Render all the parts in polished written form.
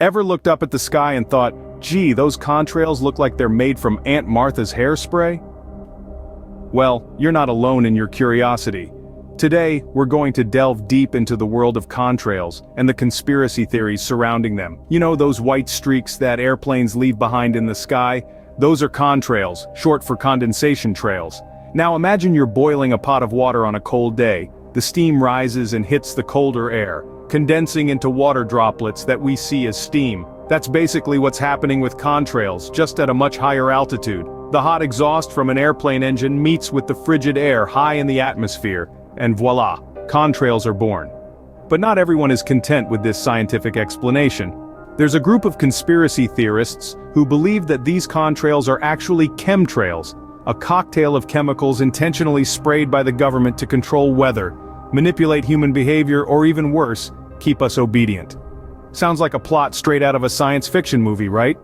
Ever looked up at the sky and thought, gee, those contrails look like they're made from Aunt Martha's hairspray? Well, you're not alone in your curiosity. Today, we're going to delve deep into the world of contrails and the conspiracy theories surrounding them. You know those white streaks that airplanes leave behind in the sky? Those are contrails, short for condensation trails. Now imagine you're boiling a pot of water on a cold day. The steam rises and hits the colder air, condensing into water droplets that we see as steam. That's basically what's happening with contrails, just at a much higher altitude. The hot exhaust from an airplane engine meets with the frigid air high in the atmosphere, and voila, contrails are born. But not everyone is content with this scientific explanation. There's a group of conspiracy theorists who believe that these contrails are actually chemtrails, a cocktail of chemicals intentionally sprayed by the government to control weather, manipulate human behavior, or even worse, keep us obedient. Sounds like a plot straight out of a science fiction movie, right?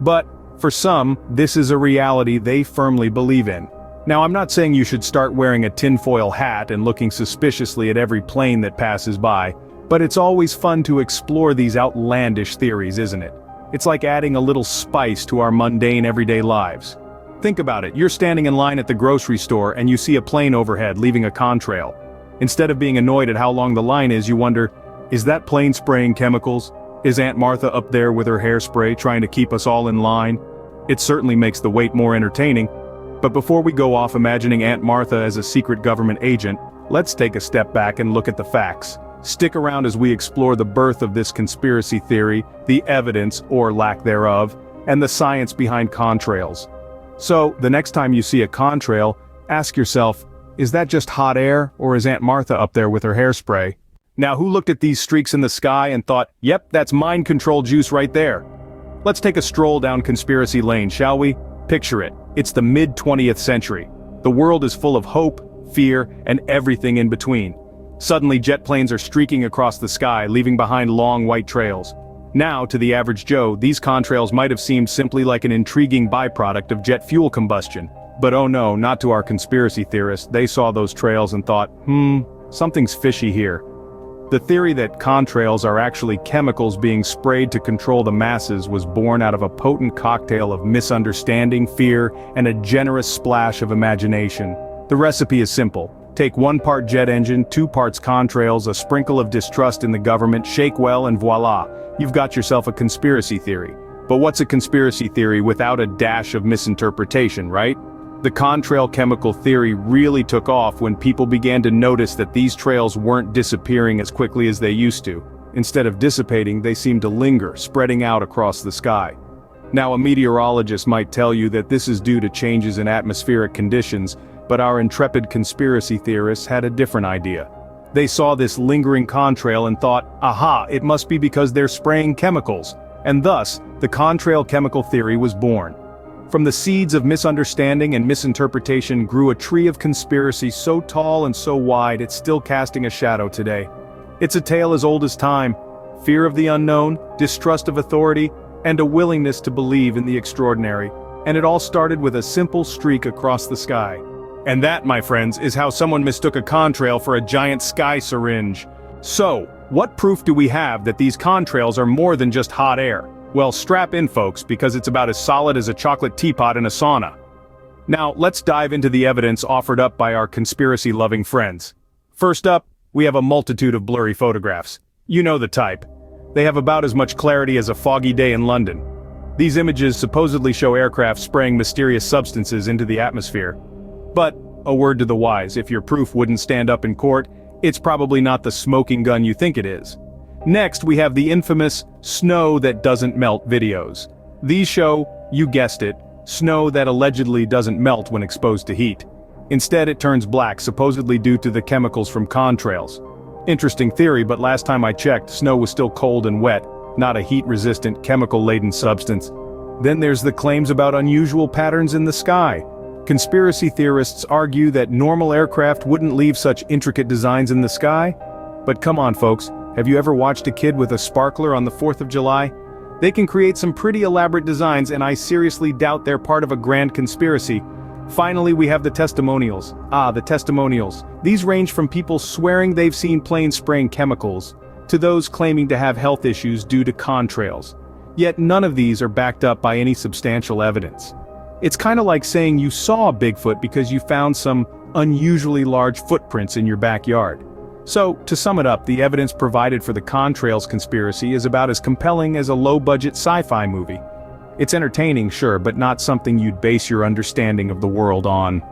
But, for some, this is a reality they firmly believe in. Now, I'm not saying you should start wearing a tinfoil hat and looking suspiciously at every plane that passes by, but it's always fun to explore these outlandish theories, isn't it? It's like adding a little spice to our mundane everyday lives. Think about it, you're standing in line at the grocery store and you see a plane overhead leaving a contrail. Instead of being annoyed at how long the line is, you wonder, is that plane spraying chemicals? Is Aunt Martha up there with her hairspray trying to keep us all in line? It certainly makes the wait more entertaining. But before we go off imagining Aunt Martha as a secret government agent, let's take a step back and look at the facts. Stick around as we explore the birth of this conspiracy theory, the evidence, or lack thereof, and the science behind contrails. So, the next time you see a contrail, ask yourself, is that just hot air, or is Aunt Martha up there with her hairspray? Now who looked at these streaks in the sky and thought, yep, that's mind control juice right there? Let's take a stroll down conspiracy lane, shall we? Picture it, it's the mid-20th century. The world is full of hope, fear, and everything in between. Suddenly jet planes are streaking across the sky, leaving behind long white trails. Now, to the average Joe, these contrails might have seemed simply like an intriguing byproduct of jet fuel combustion. But oh no, not to our conspiracy theorists. They saw those trails and thought, something's fishy here. The theory that contrails are actually chemicals being sprayed to control the masses was born out of a potent cocktail of misunderstanding, fear, and a generous splash of imagination. The recipe is simple. Take 1 part jet engine, 2 parts contrails, a sprinkle of distrust in the government, shake well, and voila, you've got yourself a conspiracy theory. But what's a conspiracy theory without a dash of misinterpretation, right? The contrail chemical theory really took off when people began to notice that these trails weren't disappearing as quickly as they used to. Instead of dissipating, they seemed to linger, spreading out across the sky. Now, a meteorologist might tell you that this is due to changes in atmospheric conditions, but our intrepid conspiracy theorists had a different idea. They saw this lingering contrail and thought, aha, it must be because they're spraying chemicals. And thus, the contrail chemical theory was born. From the seeds of misunderstanding and misinterpretation grew a tree of conspiracy so tall and so wide it's still casting a shadow today. It's a tale as old as time, fear of the unknown, distrust of authority, and a willingness to believe in the extraordinary. And it all started with a simple streak across the sky. And that, my friends, is how someone mistook a contrail for a giant sky syringe. So, what proof do we have that these contrails are more than just hot air? Well, strap in folks, because it's about as solid as a chocolate teapot in a sauna. Now, let's dive into the evidence offered up by our conspiracy-loving friends. First up, we have a multitude of blurry photographs. You know the type. They have about as much clarity as a foggy day in London. These images supposedly show aircraft spraying mysterious substances into the atmosphere. But, a word to the wise, if your proof wouldn't stand up in court, it's probably not the smoking gun you think it is. Next, we have the infamous snow that doesn't melt videos. These show, you guessed it, snow that allegedly doesn't melt when exposed to heat. Instead, it turns black, supposedly due to the chemicals from contrails. Interesting theory, but last time I checked, snow was still cold and wet, not a heat-resistant, chemical-laden substance. Then there's the claims about unusual patterns in the sky. Conspiracy theorists argue that normal aircraft wouldn't leave such intricate designs in the sky. But come on folks, have you ever watched a kid with a sparkler on the 4th of July? They can create some pretty elaborate designs, and I seriously doubt they're part of a grand conspiracy. Finally, we have the testimonials. The testimonials. These range from people swearing they've seen planes spraying chemicals, to those claiming to have health issues due to contrails. Yet none of these are backed up by any substantial evidence. It's kind of like saying you saw a Bigfoot because you found some unusually large footprints in your backyard. So, to sum it up, the evidence provided for the Contrails conspiracy is about as compelling as a low-budget sci-fi movie. It's entertaining, sure, but not something you'd base your understanding of the world on.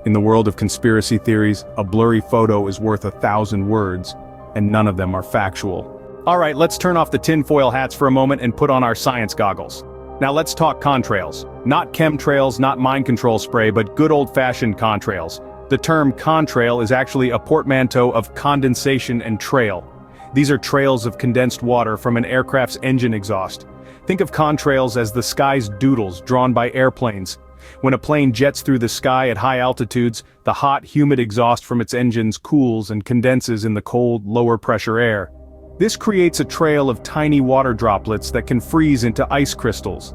In the world of conspiracy theories, a blurry photo is worth 1,000 words, and none of them are factual. Alright, let's turn off the tinfoil hats for a moment and put on our science goggles. Now let's talk contrails. Not chemtrails, not mind control spray, but good old-fashioned contrails. The term contrail is actually a portmanteau of condensation and trail. These are trails of condensed water from an aircraft's engine exhaust. Think of contrails as the sky's doodles drawn by airplanes. When a plane jets through the sky at high altitudes, the hot, humid exhaust from its engines cools and condenses in the cold, lower-pressure air. This creates a trail of tiny water droplets that can freeze into ice crystals.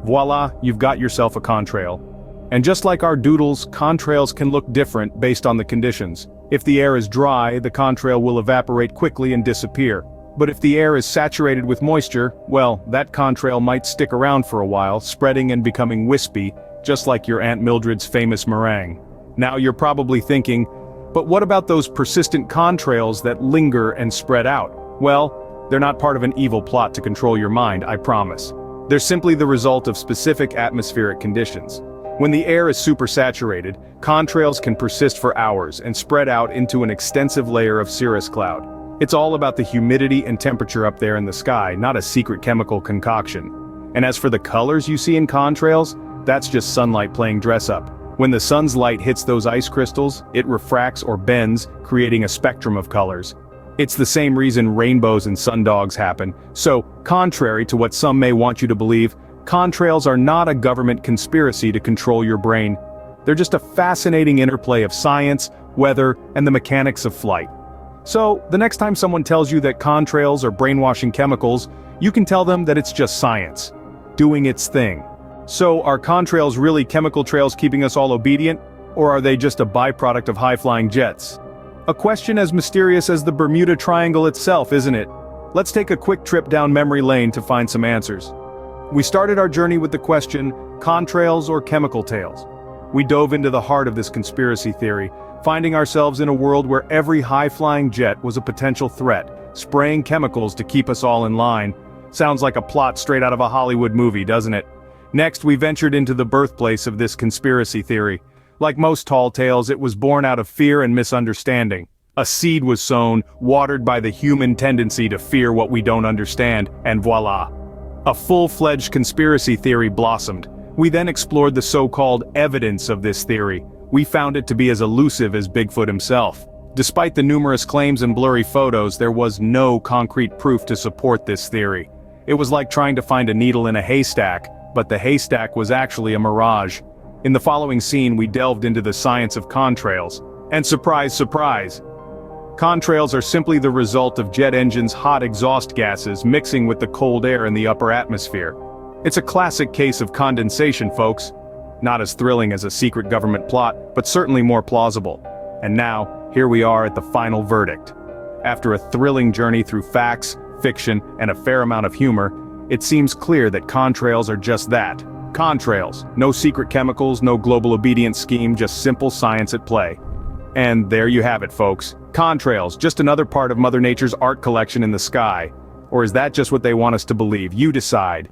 Voila, you've got yourself a contrail. And just like our doodles, contrails can look different based on the conditions. If the air is dry, the contrail will evaporate quickly and disappear. But if the air is saturated with moisture, well, that contrail might stick around for a while, spreading and becoming wispy, just like your Aunt Mildred's famous meringue. Now you're probably thinking, but what about those persistent contrails that linger and spread out? Well, they're not part of an evil plot to control your mind, I promise. They're simply the result of specific atmospheric conditions. When the air is supersaturated, contrails can persist for hours and spread out into an extensive layer of cirrus cloud. It's all about the humidity and temperature up there in the sky, not a secret chemical concoction. And as for the colors you see in contrails, that's just sunlight playing dress-up. When the sun's light hits those ice crystals, it refracts or bends, creating a spectrum of colors. It's the same reason rainbows and sundogs happen. So, contrary to what some may want you to believe, contrails are not a government conspiracy to control your brain. They're just a fascinating interplay of science, weather, and the mechanics of flight. So, the next time someone tells you that contrails are brainwashing chemicals, you can tell them that it's just science, doing its thing. So, are contrails really chemical trails keeping us all obedient, or are they just a byproduct of high-flying jets? A question as mysterious as the Bermuda Triangle itself, isn't it? Let's take a quick trip down memory lane to find some answers. We started our journey with the question, contrails or chemical tails? We dove into the heart of this conspiracy theory, finding ourselves in a world where every high-flying jet was a potential threat, spraying chemicals to keep us all in line. Sounds like a plot straight out of a Hollywood movie, doesn't it? Next, we ventured into the birthplace of this conspiracy theory. Like most tall tales, it was born out of fear and misunderstanding. A seed was sown, watered by the human tendency to fear what we don't understand, and voila! A full-fledged conspiracy theory blossomed. We then explored the so-called evidence of this theory. We found it to be as elusive as Bigfoot himself. Despite the numerous claims and blurry photos, there was no concrete proof to support this theory. It was like trying to find a needle in a haystack, but the haystack was actually a mirage. In the following scene, we delved into the science of contrails. And surprise, surprise! Contrails are simply the result of jet engines' hot exhaust gases mixing with the cold air in the upper atmosphere. It's a classic case of condensation, folks. Not as thrilling as a secret government plot, but certainly more plausible. And now, here we are at the final verdict. After a thrilling journey through facts, fiction, and a fair amount of humor, it seems clear that contrails are just that. Contrails. No secret chemicals, no global obedience scheme, just simple science at play. And there you have it, folks. Contrails, just another part of Mother Nature's art collection in the sky. Or is that just what they want us to believe? You decide.